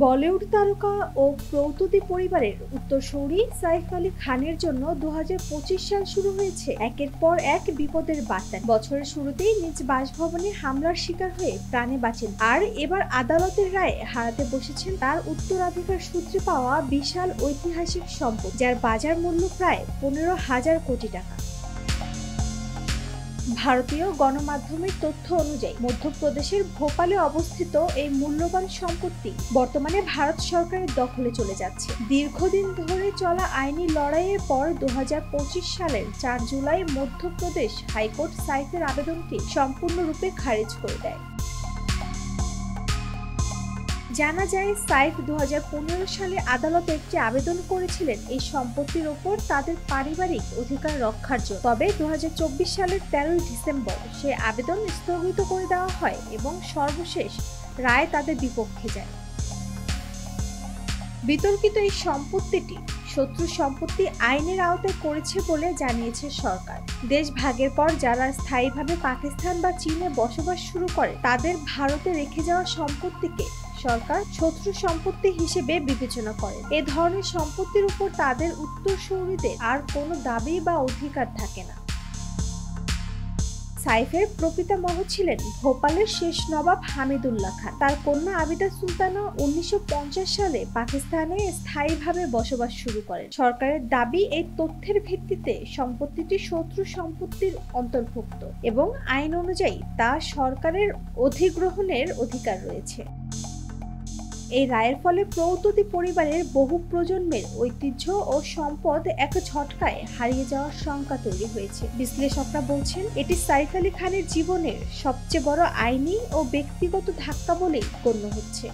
বলিউড তারকা ও প্রৌতুতি পরিবারের উত্তরসূরি সাইফ আলী খানের জন্য 2025 সাল শুরু হয়েছে একের পর এক বিপদের বার্তা। বছরের শুরুতেই নিজ বাসভবনে হামলার শিকার হয়ে প্রাণে বাঁচেন, আর এবার আদালতের রায়ে হারাতে বসেছেন তার উত্তরাধিকার সূত্রে পাওয়া বিশাল ঐতিহাসিক সম্পদ, যার বাজার মূল্য প্রায় 15,000 কোটি টাকা। ভারতীয় গণমাধ্যমের তথ্য অনুযায়ী মধ্যপ্রদেশের ভোপালে অবস্থিত এই মূল্যবান সম্পত্তি বর্তমানে ভারত সরকারের দখলে চলে যাচ্ছে। দীর্ঘদিন ধরে চলা আইনি লড়াইয়ের পর 2025 সালের 4 জুলাই মধ্যপ্রদেশ হাইকোর্ট সাইফের আবেদনটি সম্পূর্ণরূপে খারিজ করে দেয়। জানা যায়, সাইফ 2015 সালে আদালতে একটি আবেদন করেছিলেন এই সম্পত্তির ওপর তাদের পারিবারিক অধিকার রক্ষার জন্য। তবে 2024 সালের 13 ডিসেম্বর সে আবেদন স্থগিত করে দেওয়া হয় এবং সর্বশেষ রায় তাদের বিপক্ষে যায়। বিতর্কিত এই সম্পত্তিটি শত্রু সম্পত্তি আইনের আওতায় করেছে বলে জানিয়েছে সরকার। দেশ ভাগের পর যারা স্থায়ীভাবে পাকিস্তান বা চীনে বসবাস শুরু করে তাদের ভারতে রেখে যাওয়া সম্পত্তিকে সরকার শত্রু সম্পত্তি হিসেবে বিবেচনা করে। এ ধরনের সম্পত্তির উপর তাদের উত্তরসূরিদের আর কোনো দাবি বা অধিকার থাকে না। সাইফের প্রপিতামহ ছিলেন ভোপালের শেষ নবাব হামিদুল্লাহ খান। তার কন্যা আবিদা সুলতানও 1950 সালে পাকিস্তানে স্থায়ীভাবে বসবাস শুরু করেন। সরকারের দাবি, এই তথ্যের ভিত্তিতে সম্পত্তিটি শত্রু সম্পত্তির অন্তর্ভুক্ত এবং আইন অনুযায়ী তা সরকারের অধিগ্রহণের অধিকার রয়েছে। এই রায়ের ফলে প্রৌতুতি পরিবারের বহু প্রজন্মের ঐতিহ্য ও সম্পদ এক ঝটকায় হারিয়ে যাওয়ার শঙ্কা তৈরি হয়েছে। বিশ্লেষকরা বলছেন, এটি সাইফ আলী খানের জীবনের সবচেয়ে বড় আইনি ও ব্যক্তিগত ধাক্কা বলেই গণ্য হচ্ছে।